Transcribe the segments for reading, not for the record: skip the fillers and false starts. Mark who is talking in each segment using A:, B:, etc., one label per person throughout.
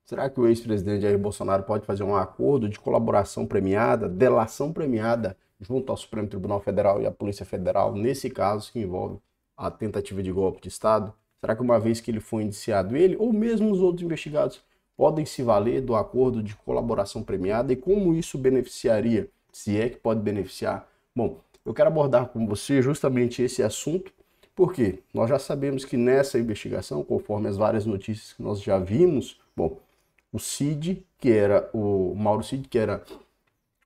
A: Será que o ex-presidente Jair Bolsonaro pode fazer um acordo de colaboração premiada, delação premiada, junto ao Supremo Tribunal Federal e à Polícia Federal, nesse caso que envolve a tentativa de golpe de Estado? Será que uma vez que ele foi indiciado, ele ou mesmo os outros investigados podem se valer do acordo de colaboração premiada e como isso beneficiaria, se é que pode beneficiar? Bom, eu quero abordar com você justamente esse assunto, porque nós já sabemos que nessa investigação, conforme as várias notícias que nós já vimos, bom, o Cid, que era o Mauro Cid, que era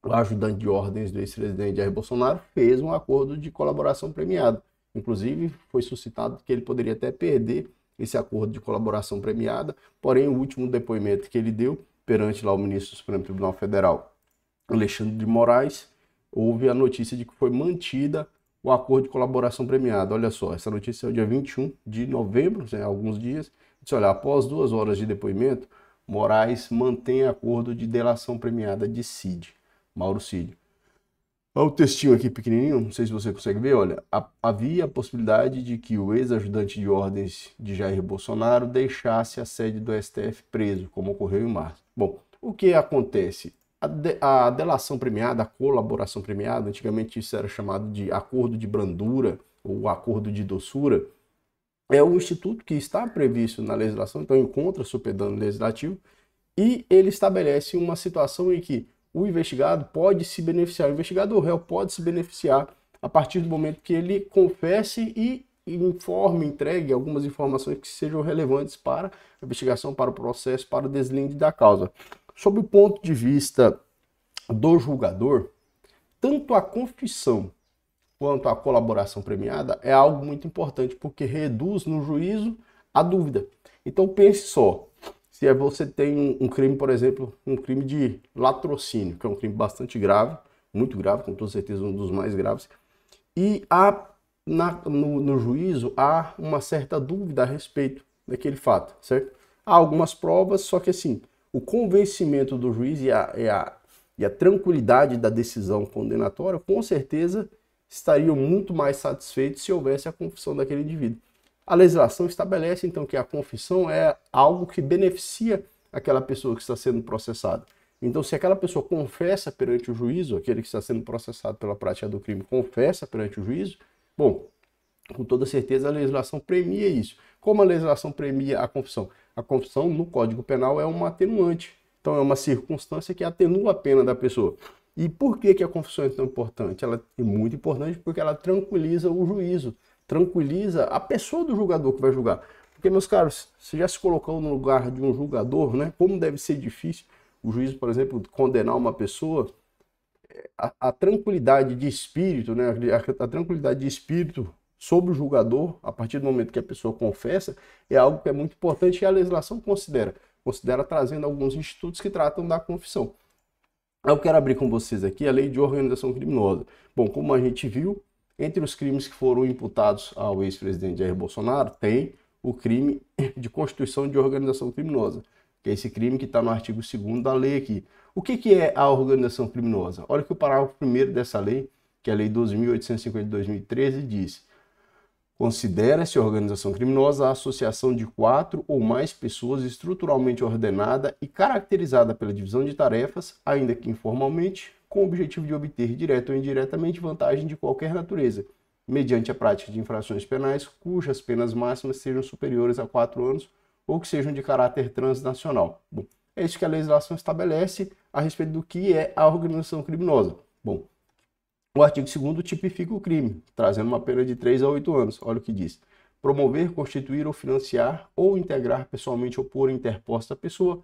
A: o ajudante de ordens do ex-presidente Jair Bolsonaro, fez um acordo de colaboração premiada. Inclusive, foi suscitado que ele poderia até perder esse acordo de colaboração premiada, porém, o último depoimento que ele deu perante lá o ministro do Supremo Tribunal Federal, Alexandre de Moraes, houve a notícia de que foi mantida o acordo de colaboração premiada. Olha só, essa notícia é o dia 21 de novembro, né, alguns dias. Diz, olha, após 2 horas de depoimento, Moraes mantém acordo de delação premiada de Cid, Mauro Cid. Olha o textinho aqui pequenininho, não sei se você consegue ver, olha. Havia a possibilidade de que o ex-ajudante de ordens de Jair Bolsonaro deixasse a sede do STF preso, como ocorreu em março. Bom, o que acontece? A delação premiada, a colaboração premiada, antigamente isso era chamado de acordo de brandura ou acordo de doçura, é um instituto que está previsto na legislação, então encontra supedano legislativo, e ele estabelece uma situação em que o investigado pode se beneficiar, o investigador, o réu pode se beneficiar a partir do momento que ele confesse e informe, entregue algumas informações que sejam relevantes para a investigação, para o processo, para o deslinde da causa. Sob o ponto de vista do julgador, tanto a confissão quanto a colaboração premiada é algo muito importante, porque reduz no juízo a dúvida. Então pense só, se você tem um crime, por exemplo, um crime de latrocínio, que é um crime bastante grave, muito grave, com toda certeza um dos mais graves, e no juízo há uma certa dúvida a respeito daquele fato, certo? Há algumas provas, só que assim, o convencimento do juiz e a tranquilidade da decisão condenatória, com certeza, estariam muito mais satisfeitos se houvesse a confissão daquele indivíduo. A legislação estabelece, então, que a confissão é algo que beneficia aquela pessoa que está sendo processada. Então, se aquela pessoa confessa perante o juízo, aquele que está sendo processado pela prática do crime confessa perante o juízo, bom, com toda certeza a legislação premia isso. Como a legislação premia a confissão? A confissão no Código Penal é uma atenuante. Então, é uma circunstância que atenua a pena da pessoa. E por que a confissão é tão importante? Ela é muito importante porque ela tranquiliza o juízo, tranquiliza a pessoa do julgador que vai julgar. Porque, meus caros, você já se colocou no lugar de um julgador, né? Como deve ser difícil o juiz, por exemplo, condenar uma pessoa, a tranquilidade de espírito, né? A tranquilidade de espírito sobre o julgador, a partir do momento que a pessoa confessa, é algo que é muito importante e a legislação considera trazendo alguns institutos que tratam da confissão. Eu quero abrir com vocês aqui a lei de organização criminosa. Bom, como a gente viu, entre os crimes que foram imputados ao ex-presidente Jair Bolsonaro, tem o crime de constituição de organização criminosa, que é esse crime que está no artigo 2º da lei aqui. O que é a organização criminosa? Olha que o parágrafo 1º dessa lei, que é a lei 12.850 de 2013, diz: considera-se organização criminosa a associação de 4 ou mais pessoas estruturalmente ordenada e caracterizada pela divisão de tarefas, ainda que informalmente, com o objetivo de obter direta ou indiretamente vantagem de qualquer natureza, mediante a prática de infrações penais cujas penas máximas sejam superiores a 4 anos ou que sejam de caráter transnacional. Bom, é isso que a legislação estabelece a respeito do que é a organização criminosa. Bom, o artigo 2º tipifica o crime, trazendo uma pena de 3 a 8 anos. Olha o que diz: promover, constituir ou financiar ou integrar pessoalmente ou por interposta pessoa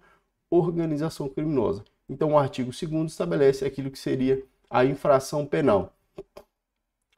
A: organização criminosa. Então o artigo 2º estabelece aquilo que seria a infração penal.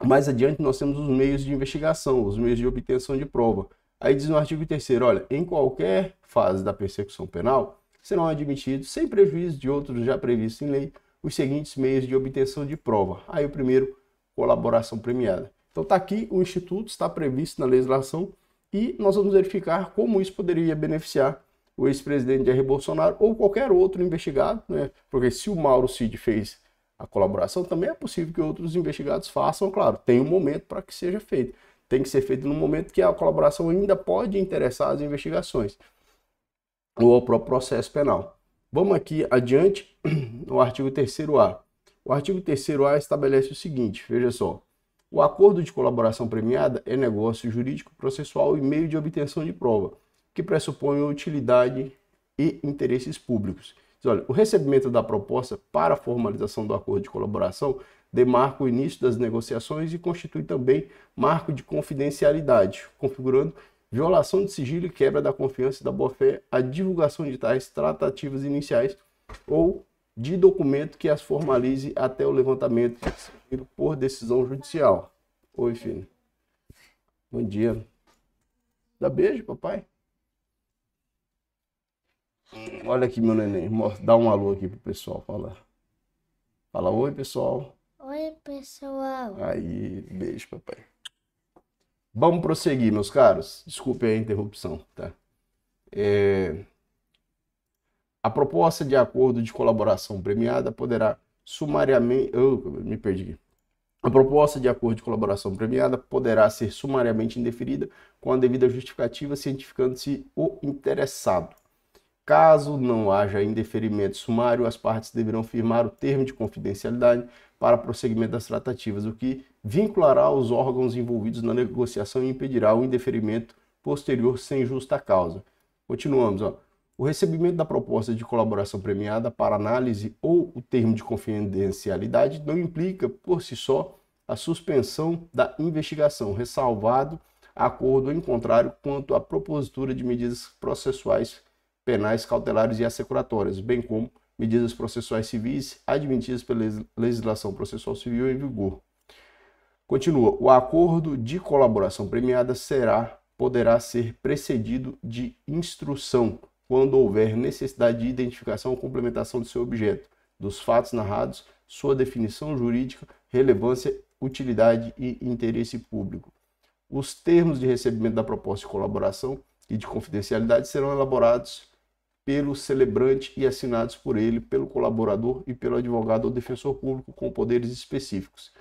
A: Mais adiante nós temos os meios de investigação, os meios de obtenção de prova. Aí diz no artigo 3º, olha, em qualquer fase da persecução penal, serão admitidos, sem prejuízo de outros já previstos em lei, os seguintes meios de obtenção de prova. Aí o primeiro, colaboração premiada. Então está aqui, o Instituto está previsto na legislação e nós vamos verificar como isso poderia beneficiar o ex-presidente Jair Bolsonaro ou qualquer outro investigado, né? Porque se o Mauro Cid fez a colaboração, também é possível que outros investigados façam, claro, tem um momento para que seja feito. Tem que ser feito no momento que a colaboração ainda pode interessar as investigações. ou ao próprio processo penal. Vamos aqui adiante no artigo 3º-A. O artigo 3º-A estabelece o seguinte, veja só. O acordo de colaboração premiada é negócio jurídico processual e meio de obtenção de prova, que pressupõe utilidade e interesses públicos. Olha, o recebimento da proposta para a formalização do acordo de colaboração demarca o início das negociações e constitui também marco de confidencialidade, configurando violação de sigilo e quebra da confiança e da boa-fé a divulgação de tais tratativas iniciais ou de documento que as formalize até o levantamento por decisão judicial. Oi, filho. Bom dia. Dá beijo, papai. Olha aqui, meu neném. Dá um alô aqui pro pessoal. Fala oi, pessoal.
B: Oi, pessoal.
A: Aí, beijo, papai. Vamos prosseguir, meus caros. Desculpe a interrupção, tá? A proposta de acordo de colaboração premiada poderá sumariamente... me perdi aqui. A proposta de acordo de colaboração premiada poderá ser sumariamente indeferida com a devida justificativa, cientificando-se o interessado. Caso não haja indeferimento sumário, as partes deverão firmar o termo de confidencialidade para prosseguimento das tratativas, o que vinculará os órgãos envolvidos na negociação e impedirá o indeferimento posterior sem justa causa. Continuamos, ó. O recebimento da proposta de colaboração premiada para análise ou o termo de confidencialidade não implica, por si só, a suspensão da investigação, ressalvado acordo em contrário quanto à propositura de medidas processuais penais, cautelares e assecuratórias, bem como medidas processuais civis admitidas pela legislação processual civil em vigor. Continua, o acordo de colaboração premiada poderá ser precedido de instrução, quando houver necessidade de identificação ou complementação do seu objeto, dos fatos narrados, sua definição jurídica, relevância, utilidade e interesse público. Os termos de recebimento da proposta de colaboração e de confidencialidade serão elaborados pelo celebrante e assinados por ele, pelo colaborador e pelo advogado ou defensor público com poderes específicos.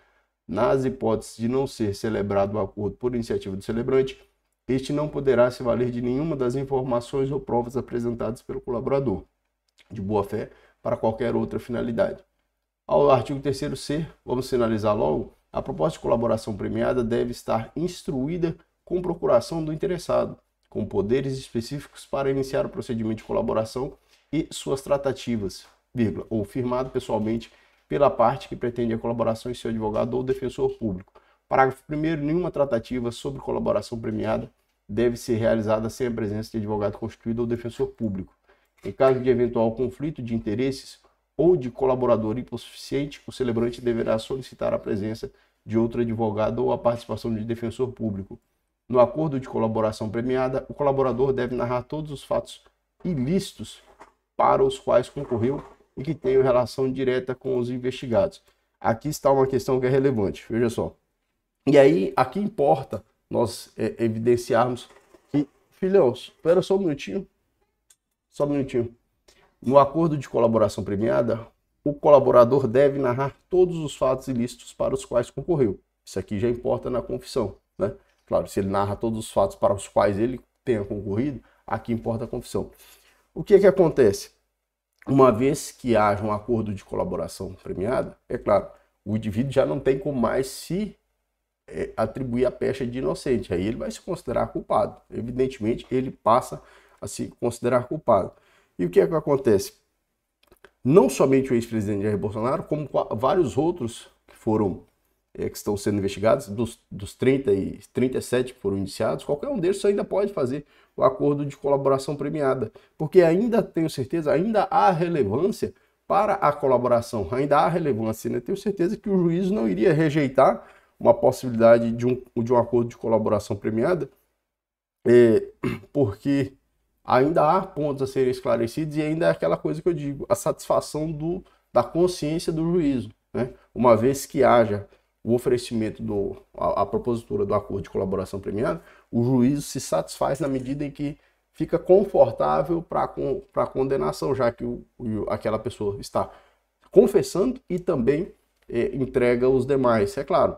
A: Nas hipóteses de não ser celebrado o acordo por iniciativa do celebrante, este não poderá se valer de nenhuma das informações ou provas apresentadas pelo colaborador, de boa-fé, para qualquer outra finalidade. Ao artigo 3º-C, vamos sinalizar logo, a proposta de colaboração premiada deve estar instruída com procuração do interessado, com poderes específicos para iniciar o procedimento de colaboração e suas tratativas, vírgula, ou firmado pessoalmente pela parte que pretende a colaboração e seu advogado ou defensor público. Parágrafo 1º. Nenhuma tratativa sobre colaboração premiada deve ser realizada sem a presença de advogado constituído ou defensor público. Em caso de eventual conflito de interesses ou de colaborador hipossuficiente, o celebrante deverá solicitar a presença de outro advogado ou a participação de defensor público. No acordo de colaboração premiada, o colaborador deve narrar todos os fatos ilícitos para os quais concorreu e que tenham relação direta com os investigados. Aqui está uma questão que é relevante, veja só. E aí, aqui importa nós evidenciarmos que, filhão, espera só um minutinho. No acordo de colaboração premiada, o colaborador deve narrar todos os fatos ilícitos para os quais concorreu. Isso aqui já importa na confissão, né? Claro, se ele narra todos os fatos para os quais ele tenha concorrido, aqui importa a confissão. O que acontece? Uma vez que haja um acordo de colaboração premiada, é claro, o indivíduo já não tem como mais se atribuir a pecha de inocente. Aí ele vai se considerar culpado. Evidentemente, ele passa a se considerar culpado. E o que acontece? Não somente o ex-presidente Jair Bolsonaro, como vários outros que foram que estão sendo investigados, dos 37 que foram indiciados, qualquer um deles ainda pode fazer o acordo de colaboração premiada, porque ainda tenho certeza, ainda há relevância para a colaboração, ainda há relevância, né? Tenho certeza que o juiz não iria rejeitar uma possibilidade de um acordo de colaboração premiada, porque ainda há pontos a serem esclarecidos e ainda é aquela coisa que eu digo, a satisfação da consciência do juízo, né? Uma vez que haja o oferecimento a propositura do acordo de colaboração premiada, o juízo se satisfaz na medida em que fica confortável para a condenação, já que aquela pessoa está confessando e também entrega os demais. É claro,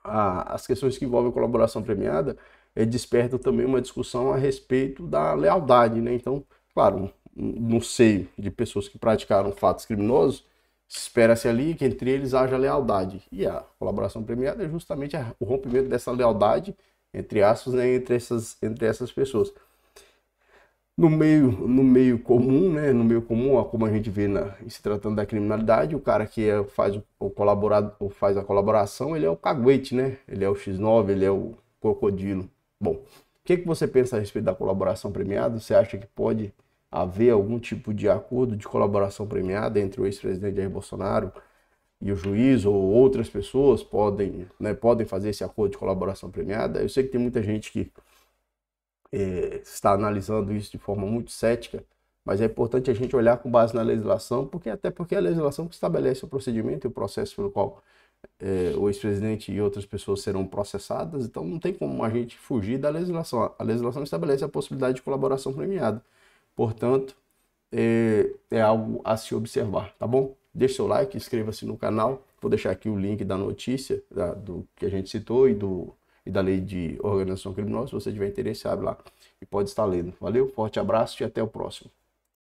A: as questões que envolvem colaboração premiada despertam também uma discussão a respeito da lealdade, né? Então, claro, no seio de pessoas que praticaram fatos criminosos, espera-se ali que entre eles haja lealdade. E a colaboração premiada é justamente o rompimento dessa lealdade, entre aspas, né, entre essas pessoas. No meio comum, né? No meio comum, ó, como a gente vê se tratando da criminalidade, o cara que faz faz a colaboração, ele é o caguete, né? Ele é o X9, ele é o crocodilo. Bom, o que você pensa a respeito da colaboração premiada? Você acha que pode haver algum tipo de acordo de colaboração premiada entre o ex-presidente Jair Bolsonaro e o juiz ou outras pessoas podem fazer esse acordo de colaboração premiada? Eu sei que tem muita gente que está analisando isso de forma muito cética, mas é importante a gente olhar com base na legislação, até porque é a legislação que estabelece o procedimento e o processo pelo qual o ex-presidente e outras pessoas serão processadas, então não tem como a gente fugir da legislação. A legislação estabelece a possibilidade de colaboração premiada, portanto, é algo a se observar, tá bom? Deixe seu like, inscreva-se no canal, vou deixar aqui o link da notícia, do que a gente citou e da lei de organização criminosa. Se você tiver interesse, abre lá e pode estar lendo. Valeu, forte abraço e até o próximo.